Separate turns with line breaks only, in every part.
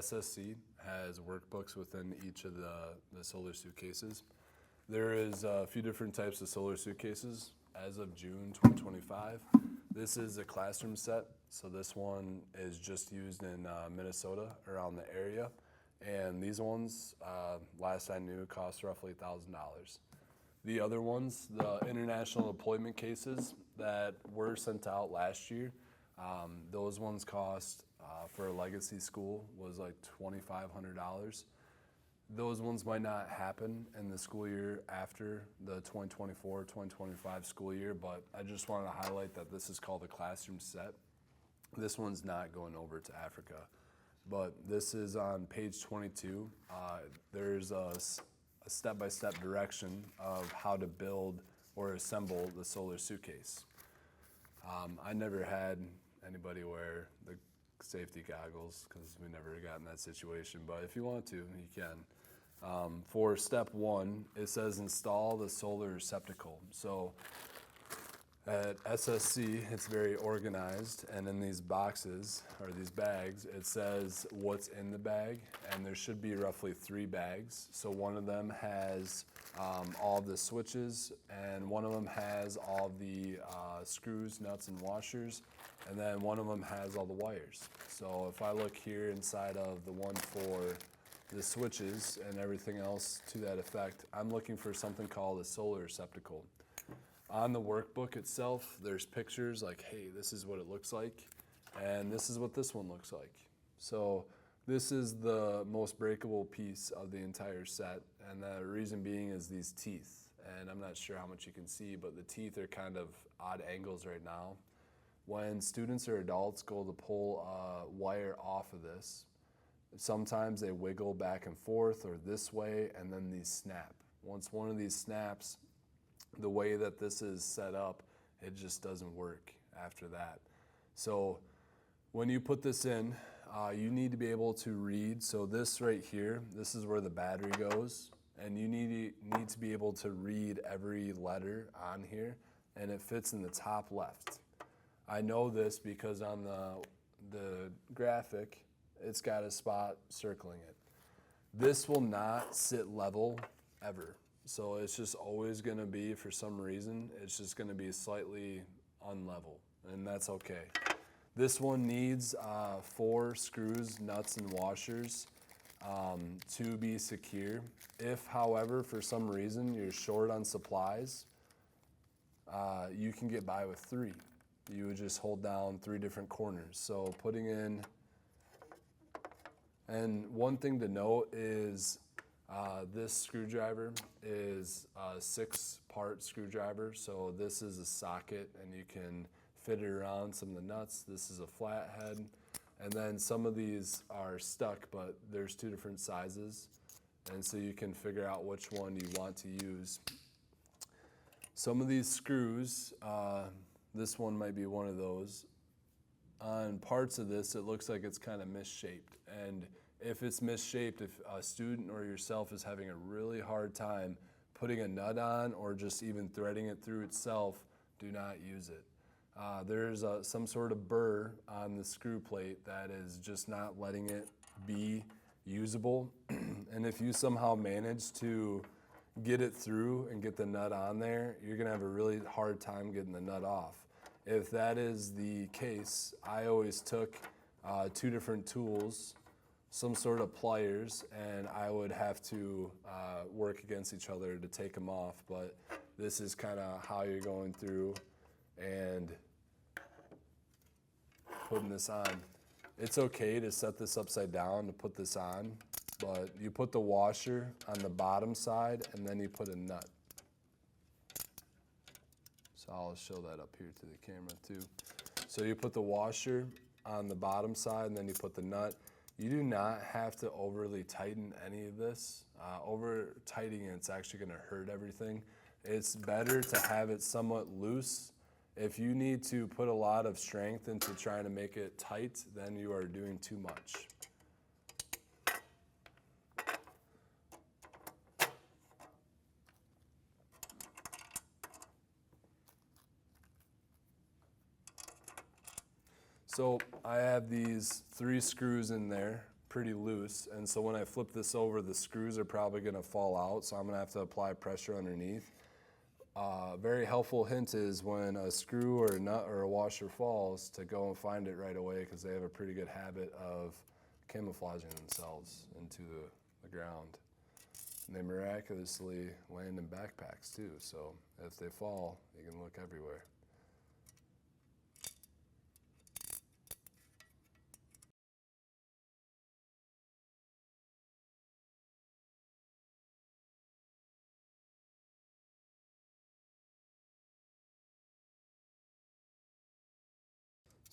SSC has workbooks within each of the solar suitcases. There is a few different types of solar suitcases as of June 2025. This is a classroom set, so this one is just used in Minnesota, around the area. And these ones, last I knew, cost roughly $1,000. The other ones, the international deployment cases that were sent out last year, those ones cost, for a legacy school, was like $2,500. Those ones might not happen in the school year after the 2024-2025 school year, but I just wanted to highlight that this is called a classroom set. This one's not going over to Africa, but this is on page 22. There's a step-by-step direction of how to build or assemble the solar suitcase. I never had anybody wear the safety goggles because we never got in that situation, but if you want to, you can. For step one, it says install the solar receptacle. So at SSC, it's very organized, and in these boxes, or these bags, it says what's in the bag, and there should be roughly 3 bags. So one of them has all the switches, and one of them has all the screws, nuts, and washers, and then one of them has all the wires. So if I look here inside of the one for the switches and everything else to that effect, I'm looking for something called a solar receptacle. On the workbook itself, there's pictures like, hey, this is what it looks like, and this is what this one looks like. So this is the most breakable piece of the entire set, and the reason being is these teeth. And I'm not sure how much you can see, but the teeth are kind of odd angles right now. When students or adults go to pull a wire off of this, sometimes they wiggle back and forth or this way, and then these snap. Once one of these snaps, the way that this is set up, it just doesn't work after that. So when you put this in, you need to be able to read. So this right here, this is where the battery goes, and you need to be able to read every letter on here, and it fits in the top left. I know this because on the graphic, it's got a spot circling it. This will not sit level ever. So it's just always going to be, for some reason, it's just going to be slightly unlevel, and that's okay. This one needs 4 screws, nuts, and washers to be secure. If, however, for some reason you're short on supplies, you can get by with 3. You would just hold down 3 different corners. So putting in, and one thing to note is this screwdriver is a 6-part screwdriver. So this is a socket, and you can fit it around some of the nuts. This is a flathead, and then some of these are stuck, but there's 2 different sizes, and so you can figure out which one you want to use. Some of these screws, this one might be one of those. On parts of this, it looks like it's kind of misshaped, and if it's misshaped, if a student or yourself is having a really hard time putting a nut on or just even threading it through itself, do not use it. There's some sort of burr on the screw plate that is just not letting it be usable. And if you somehow manage to get it through and get the nut on there, you're gonna have a really hard time getting the nut off. If that is the case, I always took 2 different tools, some sort of pliers, and I would have to work against each other to take them off. But this is kind of how you're going through and putting this on. It's okay to set this upside down to put this on, but you put the washer on the bottom side, and then you put a nut. So I'll show that up here to the camera too. So you put the washer on the bottom side, and then you put the nut. You do not have to overly tighten any of this. Over tightening it's actually going to hurt everything. It's better to have it somewhat loose. If you need to put a lot of strength into trying to make it tight, then you are doing too much. So I have these 3 screws in there pretty loose, and so when I flip this over, the screws are probably going to fall out, so I'm going to have to apply pressure underneath. Very helpful hint is when a screw or a nut or a washer falls to go and find it right away, because they have a pretty good habit of camouflaging themselves into the ground. And they miraculously land in backpacks too, so if they fall, you can look everywhere.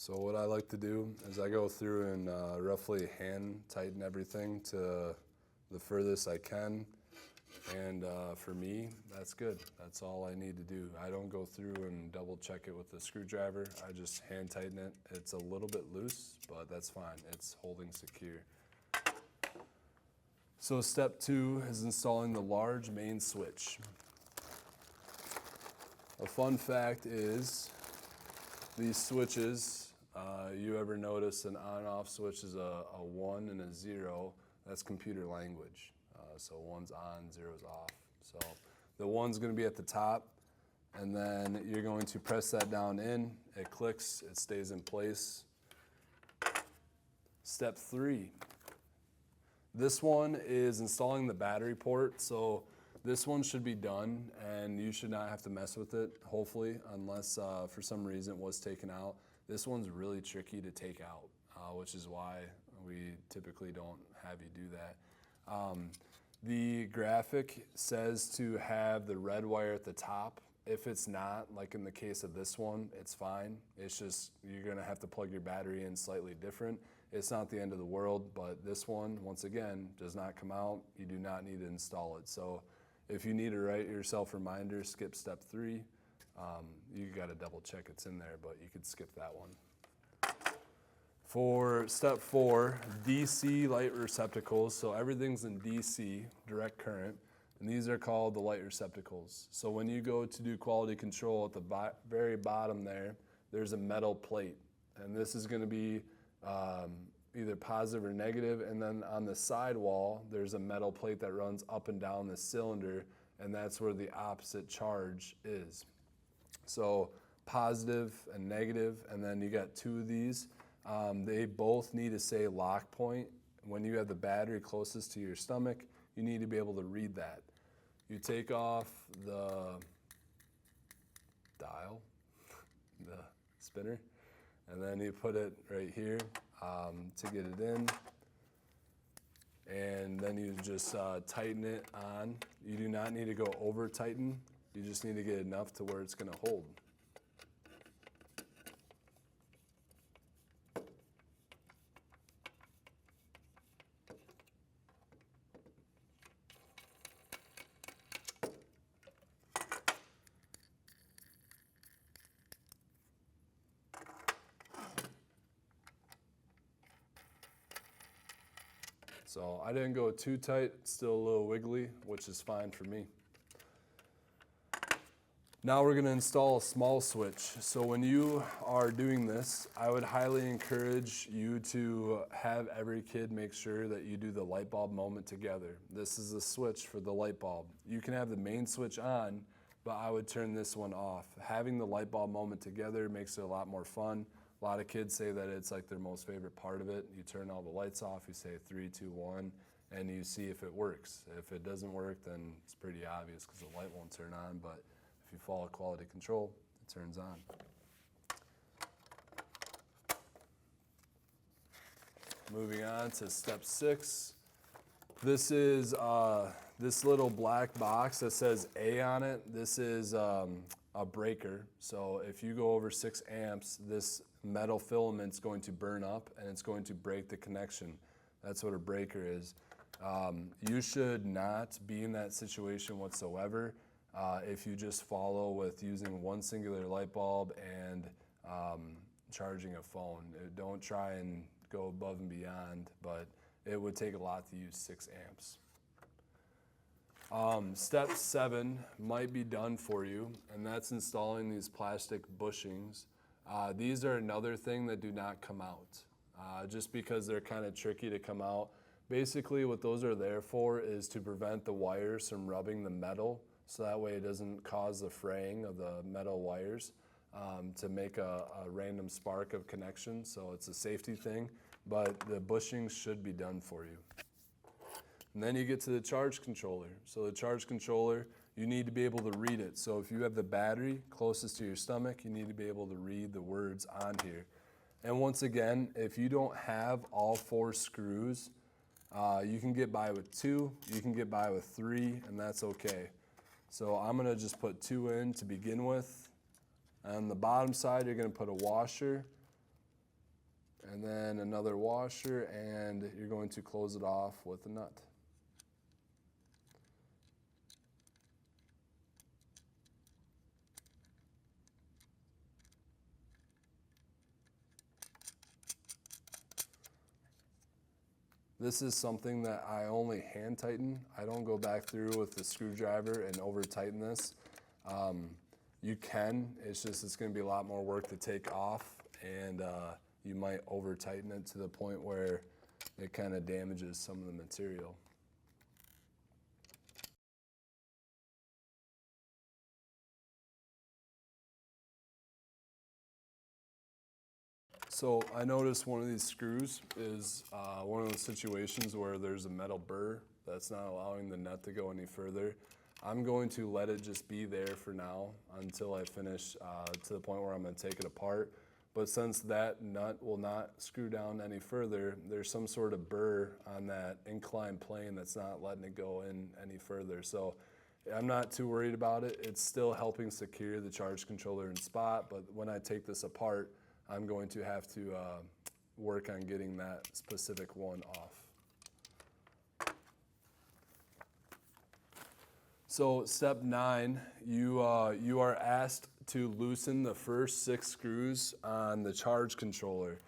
So what I like to do is I go through and roughly hand tighten everything to the furthest I can. And for me, that's good. That's all I need to do. I don't go through and double check it with a screwdriver. I just hand tighten it. It's a little bit loose, but that's fine. It's holding secure. So step 2 is installing the large main switch. A fun fact is these switches, you ever notice an on-off switch is a 1 and a 0? That's computer language. So 1's on, 0's off. So the 1's going to be at the top, and then you're going to press that down in. It clicks, it stays in place. Step 3. This one is installing the battery port. So this one should be done, and you should not have to mess with it, hopefully, unless for some reason it was taken out. This one's really tricky to take out, which is why we typically don't have you do that. The graphic says to have the red wire at the top. If it's not, like in the case of this one, it's fine. It's just you're going to have to plug your battery in slightly different. It's not the end of the world, but this one, once again, does not come out. You do not need to install it. So if you need to write yourself reminders, skip step 3. You got to double check it's in there, but you could skip that one. For step 4, DC light receptacles. So everything's in DC, direct current, and these are called the light receptacles. So when you go to do quality control at the very bottom there, there's a metal plate, and this is going to be either positive or negative, and then on the side wall, there's a metal plate that runs up and down the cylinder, and that's where the opposite charge is. So positive and negative, and then you got 2 of these. They both need to say lock point. When you have the battery closest to your stomach, you need to be able to read that. You take off the dial, the spinner, and then you put it right here to get it in. And then you just tighten it on. You do not need to go over tighten. You just need to get enough to where it's going to hold. So I didn't go too tight, still a little wiggly, which is fine for me. Now we're going to install a small switch. So when you are doing this, I would highly encourage you to have every kid make sure that you do the light bulb moment together. This is the switch for the light bulb. You can have the main switch on, but I would turn this one off. Having the light bulb moment together makes it a lot more fun. A lot of kids say that it's like their most favorite part of it. You turn all the lights off, you say 3, 2, 1, and you see if it works. If it doesn't work, then it's pretty obvious because the light won't turn on, but if you follow quality control, it turns on. Moving on to step 6. This is this little black box that says A on it. This is a breaker. So if you go over 6 amps, this metal filament's going to burn up and it's going to break the connection. That's what a breaker is. You should not be in that situation whatsoever if you just follow with using one singular light bulb and charging a phone. Don't try and go above and beyond, but it would take a lot to use 6 amps. Step 7 might be done for you, and that's installing these plastic bushings. These are another thing that do not come out. just because they're kind of tricky to come out. Basically, what those are there for is to prevent the wires from rubbing the metal, so that way it doesn't cause the fraying of the metal wires to make a random spark of connection. So it's a safety thing, but the bushings should be done for you. And then you get to the charge controller. So the charge controller, you need to be able to read it. So if you have the battery closest to your stomach, you need to be able to read the words on here. And once again, if you don't have all 4 screws, you can get by with 2, you can get by with 3, and that's okay. So I'm gonna just put 2 in to begin with. On the bottom side, you're gonna put a washer, and then another washer, and you're going to close it off with a nut. This is something that I only hand tighten. I don't go back through with the screwdriver and over tighten this. You can, it's gonna be a lot more work to take off, and you might over tighten it to the point where it kind of damages some of the material. So I noticed one of these screws is one of those situations where there's a metal burr that's not allowing the nut to go any further. I'm going to let it just be there for now until I finish to the point where I'm going to take it apart. But since that nut will not screw down any further, there's some sort of burr on that inclined plane that's not letting it go in any further. So I'm not too worried about it. It's still helping secure the charge controller in spot, but when I take this apart, I'm going to have to work on getting that specific one off. So step 9, you are asked to loosen the first 6 screws on the charge controller.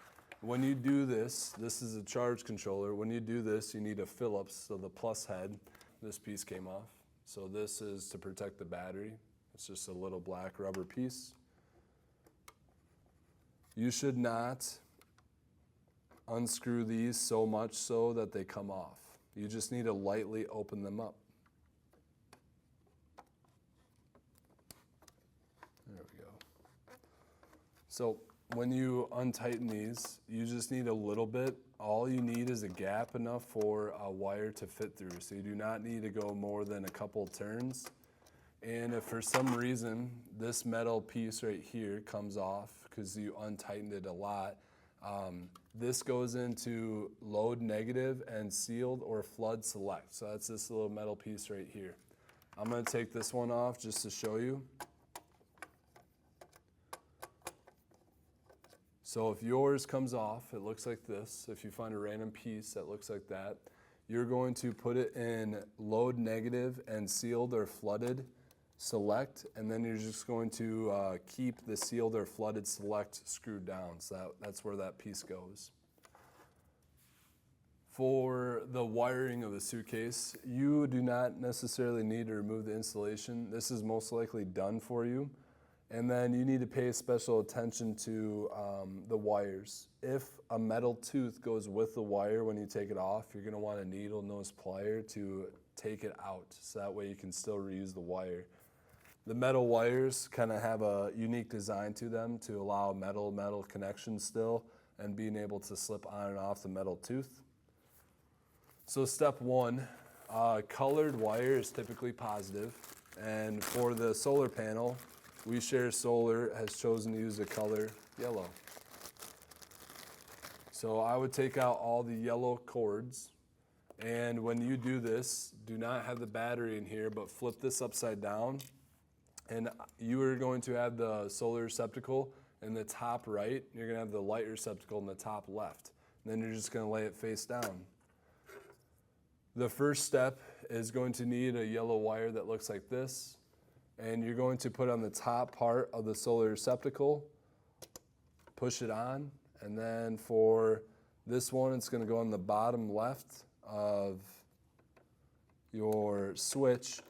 When you do this, this is a charge controller. When you do this, you need a Phillips, so the plus head. This piece came off. So this is to protect the battery. It's just a little black rubber piece. You should not unscrew these so much so that they come off. You just need to lightly open them up. There we go. So when you untighten these, you just need a little bit. All you need is a gap enough for a wire to fit through. So you do not need to go more than a couple turns. And if for some reason this metal piece right here comes off because you untightened it a lot, this goes into load negative and sealed or flood select. So that's this little metal piece right here. I'm going to take this one off just to show you. So if yours comes off, it looks like this. If you find a random piece that looks like that, you're going to put it in load negative and sealed or flooded select, and then you're just going to keep the sealed or flooded select screwed down. So that's where that piece goes. For the wiring of the suitcase, you do not necessarily need to remove the insulation. This is most likely done for you. And then you need to pay special attention to the wires. If a metal tooth goes with the wire when you take it off, you're going to want a needle nose plier to take it out, so that way you can still reuse the wire. The metal wires kind of have a unique design to them to allow metal-metal connection still and being able to slip on and off the metal tooth. So step 1, colored wire is typically positive, and for the solar panel, We Share Solar has chosen to use the color yellow. So I would take out all the yellow cords, and when you do this, do not have the battery in here, but flip this upside down, and you are going to have the solar receptacle in the top right, you're going to have the light receptacle in the top left. And then you're just going to lay it face down. The first step is going to need a yellow wire that looks like this, and you're going to put on the top part of the solar receptacle, push it on, and then for this one, it's going to go on the bottom left of your switch.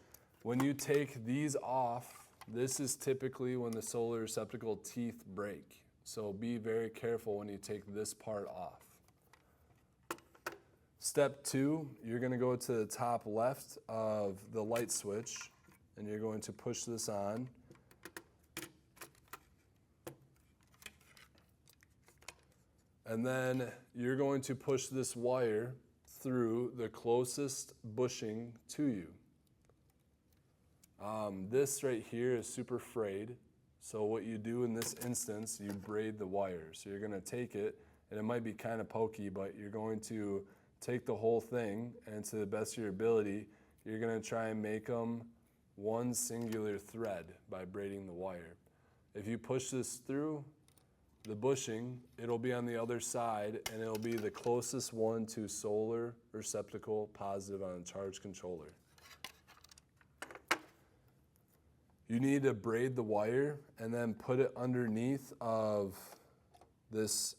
When you take these off, this is typically when the solar receptacle teeth break. So be very careful when you take this part off. Step 2, you're going to go to the top left of the light switch, and you're going to push this on. And then you're going to push this wire through the closest bushing to you. This right here is super frayed. So what you do in this instance, you braid the wire. So you're going to take it, and it might be kind of pokey, but you're going to take the whole thing, and to the best of your ability, you're going to try and make them one singular thread by braiding the wire. If you push this through the bushing, it'll be on the other side, and it'll be the closest one to solar receptacle positive on a charge controller. You need to braid the wire and then put it underneath of this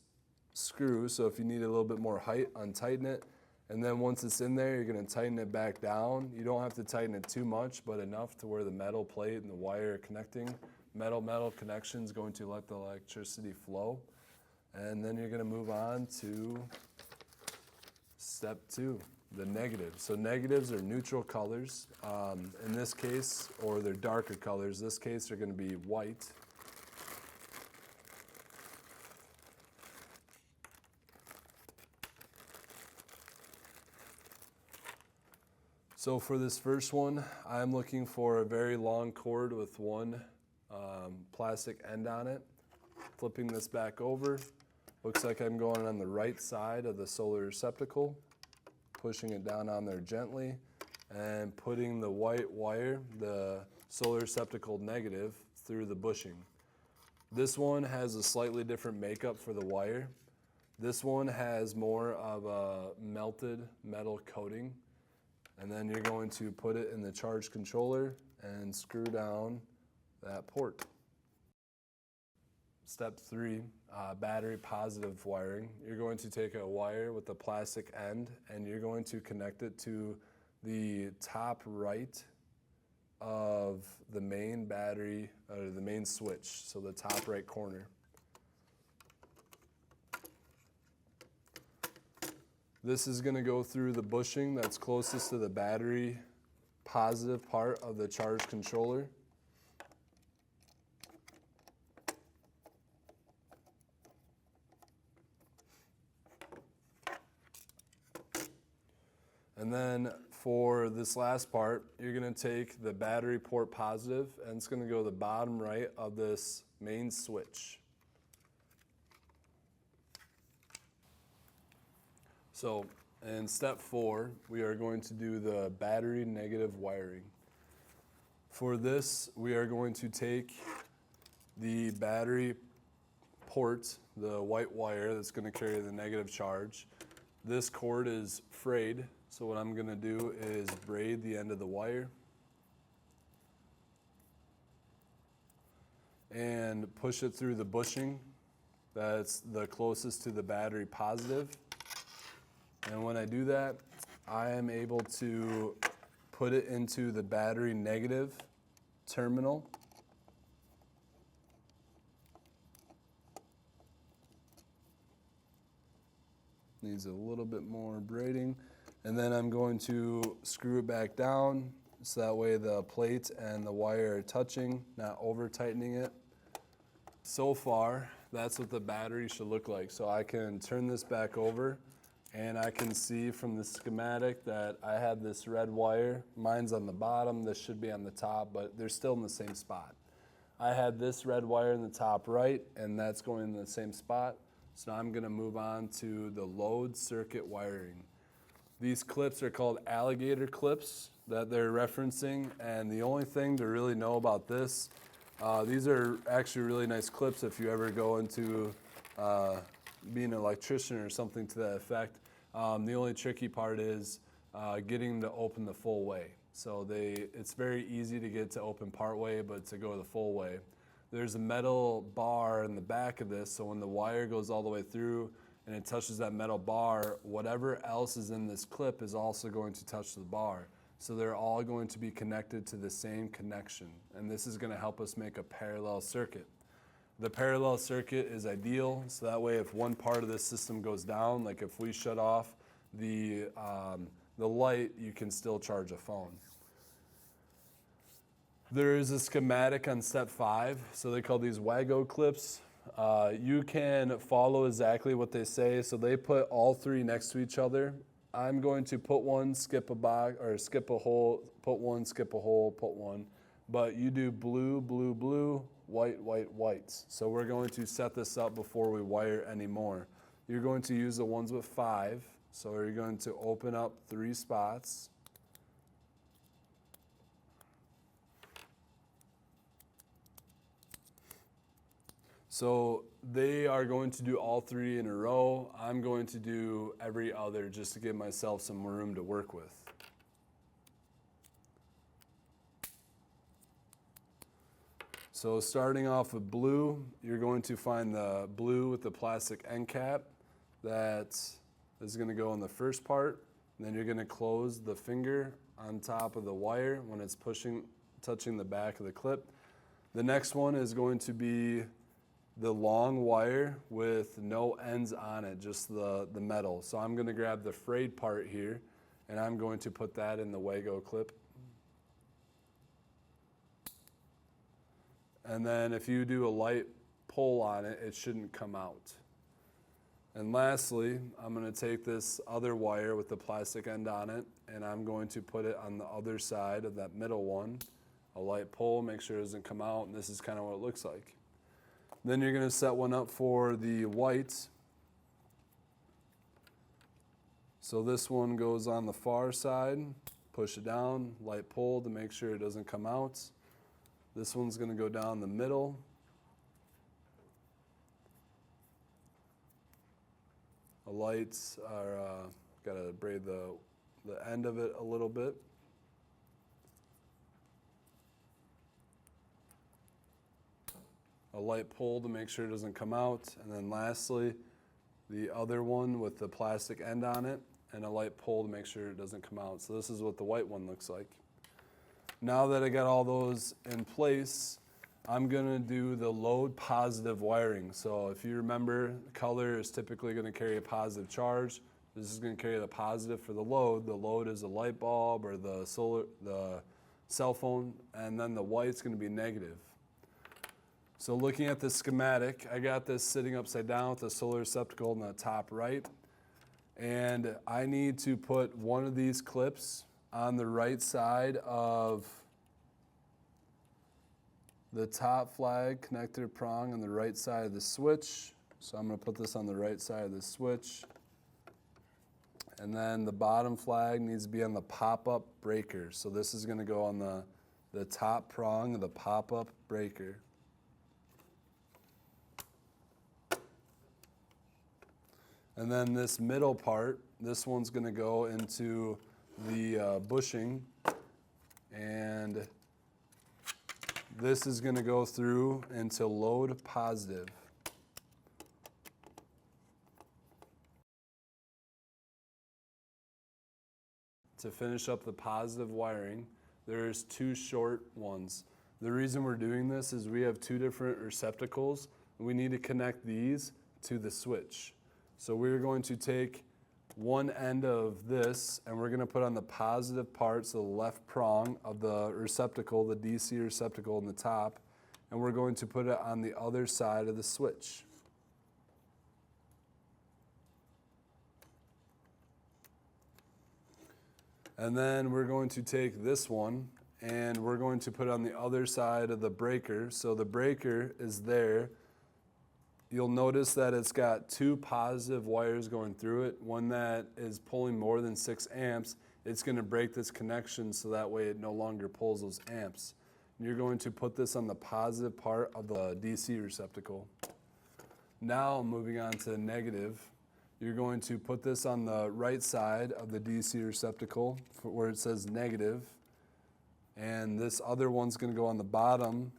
screw. So if you need a little bit more height, untighten it. And then once it's in there, you're going to tighten it back down. You don't have to tighten it too much, but enough to where the metal plate and the wire are connecting. Metal connection is going to let the electricity flow. And then you're going to move on to step 2, the negatives. So negatives are neutral colors. In this case, or they're darker colors. This case, they're going to be white. So for this first one, I'm looking for a very long cord with one plastic end on it. Flipping this back over, looks like I'm going on the right side of the solar receptacle, pushing it down on there gently, and putting the white wire, the solar receptacle negative, through the bushing. This one has a slightly different makeup for the wire. This one has more of a melted metal coating. And then you're going to put it in the charge controller and screw down that port. Step 3, battery positive wiring. You're going to take a wire with a plastic end, and you're going to connect it to the top right of the main battery, or the main switch, so the top right corner. This is going to go through the bushing that's closest to the battery positive part of the charge controller. And then for this last part, you're going to take the battery port positive, and it's going to go to the bottom right of this main switch. So in step 4, we are going to do the battery negative wiring. For this, we are going to take the battery port, the white wire that's going to carry the negative charge. This cord is frayed, so what I'm going to do is braid the end of the wire and push it through the bushing that's the closest to the battery positive. And when I do that, I am able to put it into the battery negative terminal. Needs a little bit more braiding. And then I'm going to screw it back down so that way the plate and the wire are touching, not over tightening it. So far, that's what the battery should look like. So I can turn this back over, and I can see from the schematic that I have this red wire. Mine's on the bottom, this should be on the top, but they're still in the same spot. I had this red wire in the top right, and that's going in the same spot. So now I'm going to move on to the load circuit wiring. These clips are called alligator clips that they're referencing, and the only thing to really know about this, these are actually really nice clips if you ever go into being an electrician or something to that effect. The only tricky part is getting them to open the full way. So it's very easy to get to open part way, but to go the full way. There's a metal bar in the back of this, so when the wire goes all the way through and it touches that metal bar, whatever else is in this clip is also going to touch the bar. So they're all going to be connected to the same connection, and this is going to help us make a parallel circuit. The parallel circuit is ideal, so that way if one part of the system goes down, like if we shut off the light, you can still charge a phone. There is a schematic on step 5, so they call these WAGO clips. You can follow exactly what they say, so they put all 3 next to each other. I'm going to put one, skip a box, or skip a hole, put one, skip a hole, put one. But you do blue, blue, blue, white, white, white. So we're going to set this up before we wire any more. You're going to use the ones with 5. So you're going to open up 3 spots. So they are going to do all 3 in a row. I'm going to do every other just to give myself some room to work with. So starting off with blue, you're going to find the blue with the plastic end cap that is going to go in the first part. And then you're going to close the finger on top of the wire when it's touching the back of the clip. The next one is going to be the long wire with no ends on it, just the metal. So I'm going to grab the frayed part here, and I'm going to put that in the WAGO clip. And then if you do a light pull on it, it shouldn't come out. And lastly, I'm going to take this other wire with the plastic end on it, and I'm going to put it on the other side of that middle one. A light pull, make sure it doesn't come out, and this is kind of what it looks like. Then you're going to set one up for the white. So this one goes on the far side, push it down, light pull to make sure it doesn't come out. This one's going to go down the middle. The lights are, got to braid the end of it a little bit. A light pull to make sure it doesn't come out. And then lastly, the other one with the plastic end on it, and a light pull to make sure it doesn't come out. So this is what the white one looks like. Now that I got all those in place, I'm going to do the load positive wiring. So if you remember, the color is typically going to carry a positive charge. This is going to carry the positive for the load. The load is a light bulb or the cell phone, and then the white's going to be negative. So looking at the schematic, I got this sitting upside down with the solar receptacle in the top right. And I need to put one of these clips on the right side of the top flag connector prong on the right side of the switch. So I'm going to put this on the right side of the switch. And then the bottom flag needs to be on the pop-up breaker. So this is going to go on the top prong of the pop-up breaker. And then this middle part, this one's going to go into the bushing, and this is going to go through into load positive. To finish up the positive wiring, there's 2 short ones. The reason we're doing this is we have 2 different receptacles, and we need to connect these to the switch. So we're going to take one end of this, and we're going to put on the positive parts of the left prong of the receptacle, the DC receptacle in the top, and we're going to put it on the other side of the switch. And then we're going to take this one, and we're going to put it on the other side of the breaker. So the breaker is there. You'll notice that it's got 2 positive wires going through it. One that is pulling more than 6 amps. It's going to break this connection so that way it no longer pulls those amps. And you're going to put this on the positive part of the DC receptacle. Now moving on to negative, you're going to put this on the right side of the DC receptacle where it says negative. And this other one's going to go on the bottom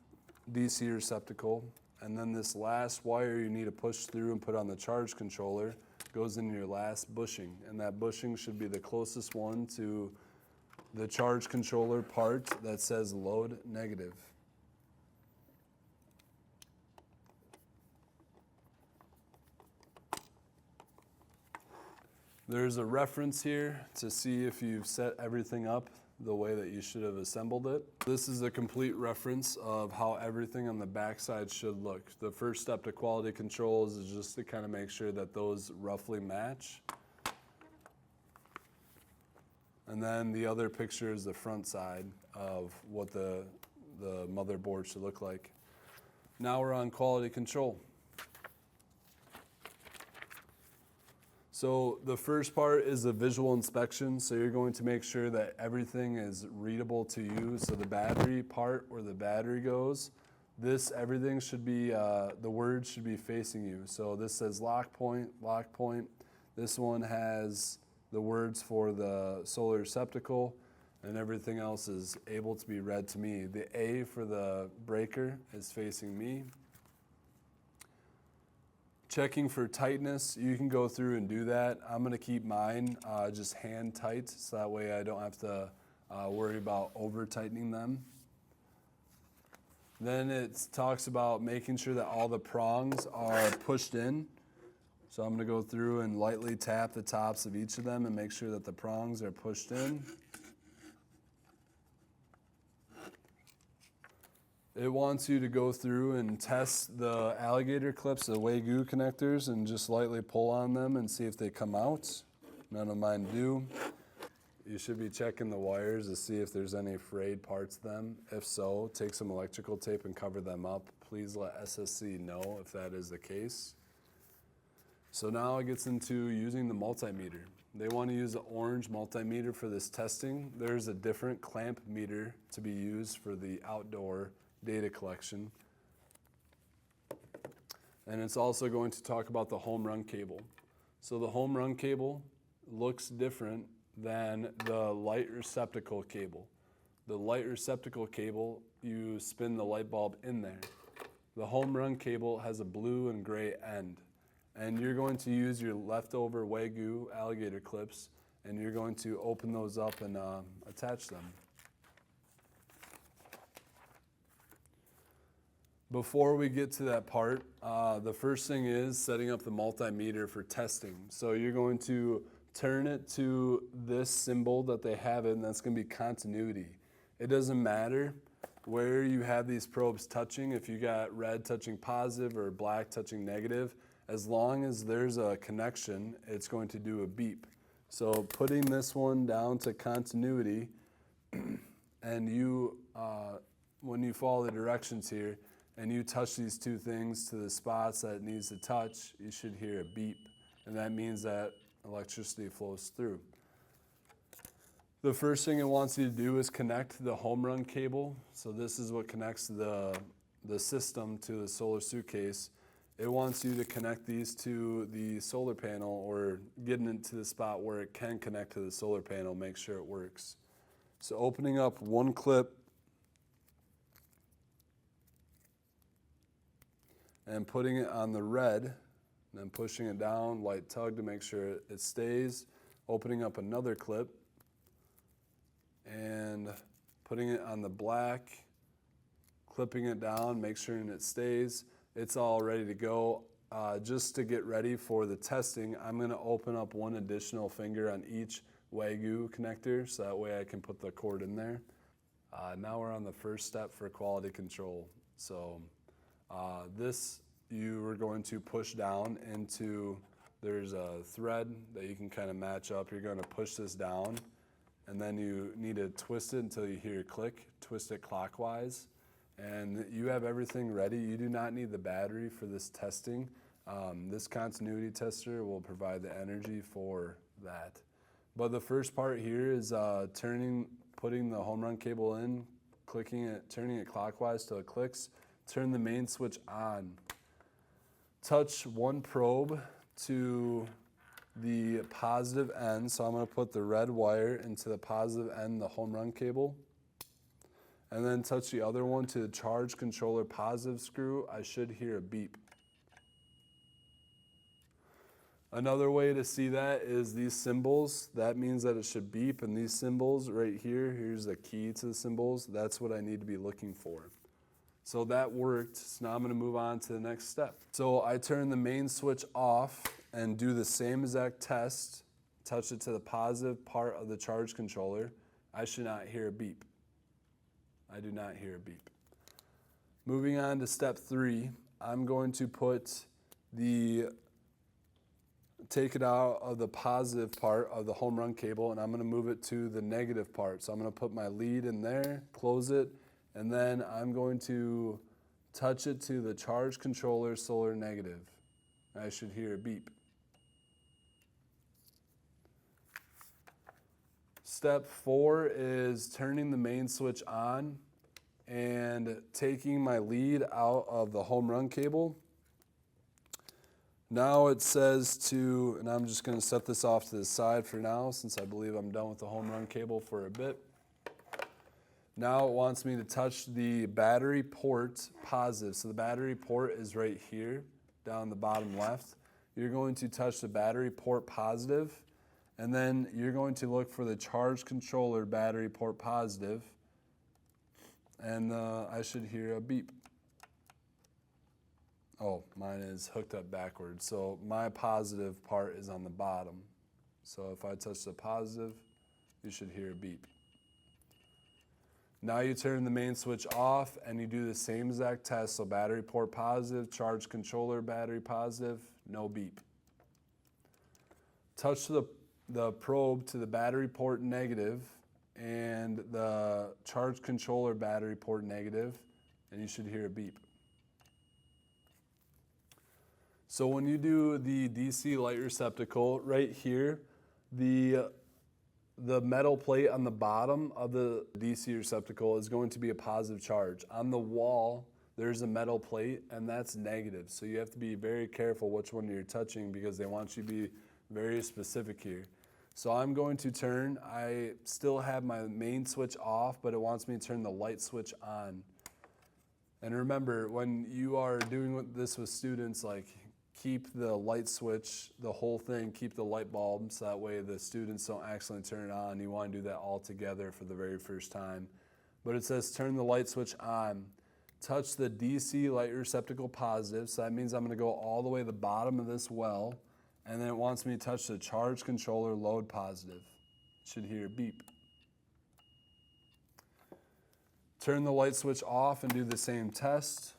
DC receptacle. And then this last wire you need to push through and put on the charge controller goes in your last bushing. And that bushing should be the closest one to the charge controller part that says load negative. There's a reference here to see if you've set everything up the way that you should have assembled it. This is a complete reference of how everything on the backside should look. The first step to quality controls is just to kind of make sure that those roughly match. And then the other picture is the front side of what the motherboard should look like. Now we're on quality control. So the first part is the visual inspection. So you're going to make sure that everything is readable to you. So the battery part, where the battery goes, everything should be, the words should be facing you. So this says lock point, lock point. This one has the words for the solar receptacle, and everything else is able to be read to me. The A for the breaker is facing me. Checking for tightness, you can go through and do that. I'm going to keep mine just hand tight, so that way I don't have to worry about over tightening them. Then it talks about making sure that all the prongs are pushed in. So I'm going to go through and lightly tap the tops of each of them and make sure that the prongs are pushed in. It wants you to go through and test the alligator clips, the Wagyu connectors, and just lightly pull on them and see if they come out. None of mine do. You should be checking the wires to see if there's any frayed parts to them. If so, take some electrical tape and cover them up. Please let SSC know if that is the case. So now it gets into using the multimeter. They want to use the orange multimeter for this testing. There's a different clamp meter to be used for the outdoor data collection. And it's also going to talk about the home run cable. So the home run cable looks different than the light receptacle cable. The light receptacle cable, you spin the light bulb in there. The home run cable has a blue and gray end. And you're going to use your leftover Wagyu alligator clips, and you're going to open those up and attach them. Before we get to that part, the first thing is setting up the multimeter for testing. So you're going to turn it to this symbol that they have it, and that's going to be continuity. It doesn't matter where you have these probes touching, if you got red touching positive or black touching negative, as long as there's a connection, it's going to do a beep. So putting this one down to continuity, and you, when you follow the directions here, and you touch these two things to the spots that it needs to touch, you should hear a beep, and that means that electricity flows through. The first thing it wants you to do is connect the home run cable. So this is what connects the system to the solar suitcase. It wants you to connect these to the solar panel, or getting it to the spot where it can connect to the solar panel, make sure it works. So opening up one clip and putting it on the red, and then pushing it down, light tug to make sure it stays. Opening up another clip and putting it on the black, clipping it down, make sure it stays. It's all ready to go. Just to get ready for the testing, I'm going to open up one additional finger on each Wagyu connector, so that way I can put the cord in there. Now we're on the first step for quality control. So this you are going to push down into, there's a thread that you can kind of match up. You're going to push this down, and then you need to twist it until you hear a click. Twist it clockwise, and you have everything ready. You do not need the battery for this testing. This continuity tester will provide the energy for that. But the first part here is putting the home run cable in, clicking it, turning it clockwise till it clicks. Turn the main switch on. Touch one probe to the positive end. So I'm going to put the red wire into the positive end, the home run cable. And then touch the other one to the charge controller positive screw. I should hear a beep. Another way to see that is these symbols. That means that it should beep. And these symbols right here, here's the key to the symbols. That's what I need to be looking for. So that worked. So now I'm going to move on to the next step. So I turn the main switch off and do the same exact test touch it to the positive part of the charge controller, I should not hear a beep. I do not hear a beep. Moving on to step 3, I'm going to take it out of the positive part of the home run cable, and I'm going to move it to the negative part. So I'm going to put my lead in there, close it, and then I'm going to touch it to the charge controller solar negative. I should hear a beep. Step 4 is turning the main switch on and taking my lead out of the home run cable. Now it says to, and I'm just going to set this off to the side for now since I believe I'm done with the home run cable for a bit. Now it wants me to touch the battery port positive. So the battery port is right here, down the bottom left. You're going to touch the battery port positive, and then you're going to look for the charge controller battery port positive, and I should hear a beep. Oh, mine is hooked up backwards. So my positive part is on the bottom. So if I touch the positive, you should hear a beep. Now you turn the main switch off and you do the same exact test. So battery port positive, charge controller battery positive, no beep. Touch the probe to the battery port negative and the charge controller battery port negative, and you should hear a beep. So when you do the DC light receptacle right here, the metal plate on the bottom of the DC receptacle is going to be a positive charge. On the wall, there's a metal plate, and that's negative. So you have to be very careful which one you're touching because they want you to be very specific here. So I'm going to turn, I still have my main switch off, but it wants me to turn the light switch on. And remember, when you are doing this with students, like, keep the light switch, the whole thing, keep the light bulb, so that way the students don't accidentally turn it on. You want to do that all together for the very first time. But it says turn the light switch on. Touch the DC light receptacle positive, so that means I'm going to go all the way to the bottom of this well, and then it wants me to touch the charge controller load positive. Should hear a beep. Turn the light switch off and do the same test.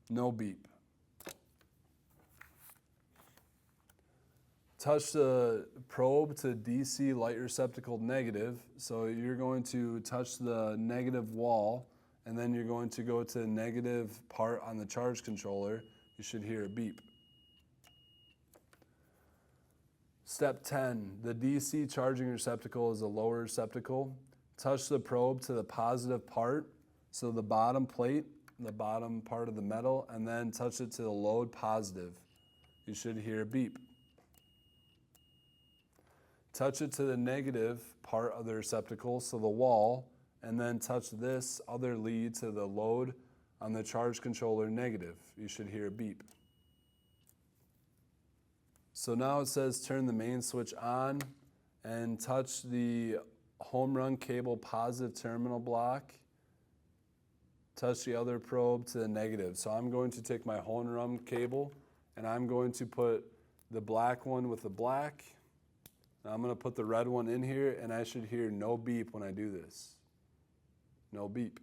No beep. Touch the probe to DC light receptacle negative. So you're going to touch the negative wall, and then you're going to go to the negative part on the charge controller. You should hear a beep. Step 10, the DC charging receptacle is a lower receptacle. Touch the probe to the positive part, so the bottom plate, the bottom part of the metal, and then touch it to the load positive. You should hear a beep. Touch it to the negative part of the receptacle, so the wall, and then touch this other lead to the load on the charge controller negative. You should hear a beep. So now it says turn the main switch on and touch the home run cable positive terminal block. Touch the other probe to the negative. So I'm going to take my home run cable and I'm going to put the black one with the black. I'm going to put the red one in here, and I should hear no beep when I do this. No beep.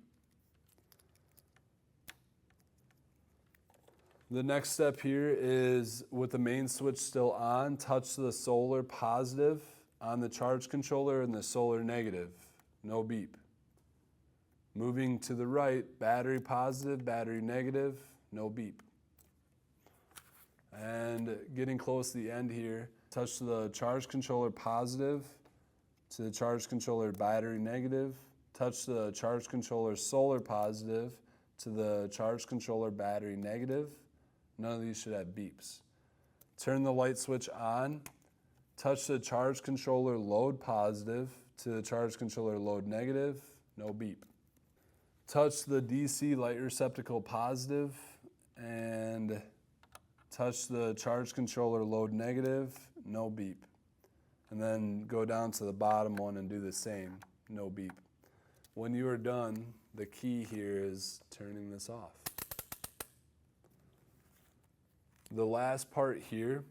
The next step here is, with the main switch still on, touch the solar positive on the charge controller and the solar negative. No beep. Moving to the right, battery positive, battery negative, no beep. And getting close to the end here, touch the charge controller positive to the charge controller battery negative. Touch the charge controller solar positive to the charge controller battery negative. None of these should have beeps. Turn the light switch on. Touch the charge controller load positive to the charge controller load negative. No beep. Touch the DC light receptacle positive and touch the charge controller load negative. No beep. And then go down to the bottom one and do the same. No beep. When you are done, the key here is turning this off. The last part here,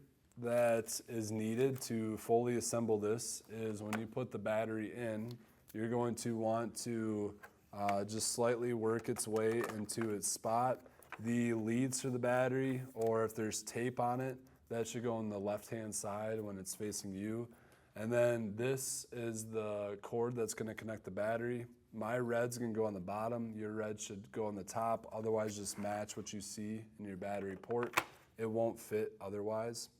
that is needed to fully assemble this is when you put the battery in, you're going to want to just slightly work its way into its spot. The leads for the battery, or if there's tape on it, that should go on the left-hand side when it's facing you. And then this is the cord that's going to connect the battery. My red's going to go on the bottom. Your red should go on the top. Otherwise, just match what you see in your battery port. It won't fit otherwise.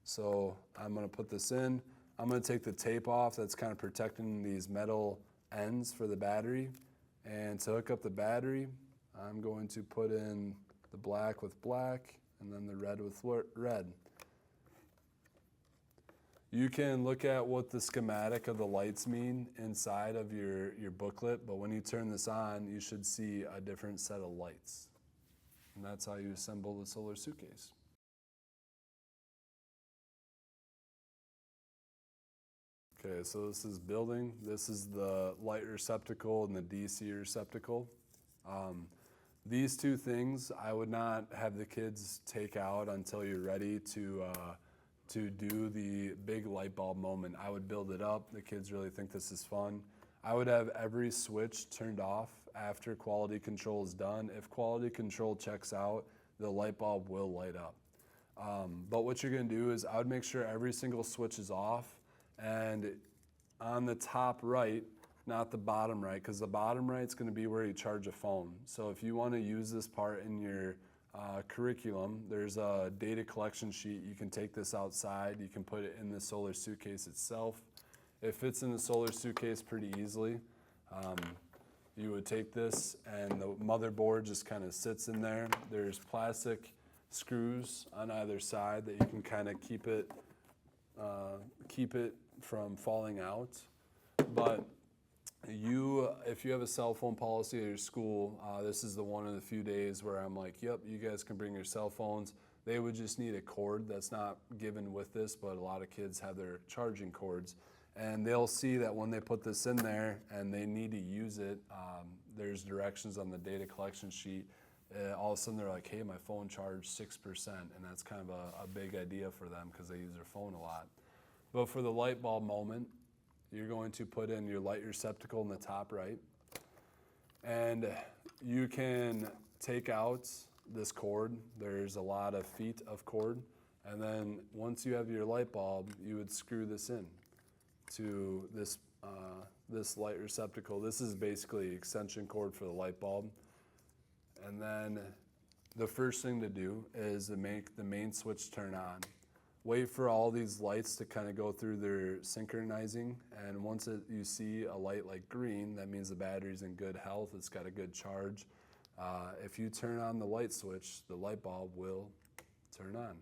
So I'm going to put this in. I'm going to take the tape off that's kind of protecting these metal ends for the battery. And to hook up the battery, I'm going to put in the black with black and then the red with red. You can look at what the schematic of the lights mean inside of your booklet, but when you turn this on, you should see a different set of lights. And that's how you assemble the Solar Suitcase. Okay, so this is building. This is the light receptacle and the DC receptacle. These two things I would not have the kids take out until you're ready to do the big light bulb moment. I would build it up. The kids really think this is fun. I would have every switch turned off after quality control is done. If quality control checks out, the light bulb will light up. But what you're gonna do is I would make sure every single switch is off, and on the top right, not the bottom right, because the bottom right is gonna be where you charge a phone. So if you wanna use this part in your curriculum, there's a data collection sheet. You can take this outside. You can put it in the Solar Suitcase itself. It fits in the Solar Suitcase pretty easily. You would take this and the motherboard just kind of sits in there. There's plastic screws on either side that you can kind of keep it from falling out. But if you have a cell phone policy at your school, this is the one of the few days where I'm like, yep, you guys can bring your cell phones. They would just need a cord that's not given with this, but a lot of kids have their charging cords. And they'll see that when they put this in there and they need to use it, there's directions on the data collection sheet. All of a sudden they're like, hey, my phone charged 6%, and that's kind of a big idea for them because they use their phone a lot. But for the light bulb moment, you're going to put in your light receptacle in the top right. And you can take out this cord. There's a lot of feet of cord. And then once you have your light bulb, you would screw this in to this light receptacle. This is basically extension cord for the light bulb. And then the first thing to do is to make the main switch turn on. Wait for all these lights to kind of go through their synchronizing, and once you see a light like green, that means the battery's in good health, it's got a good charge. If you turn on the light switch, the light bulb will turn on.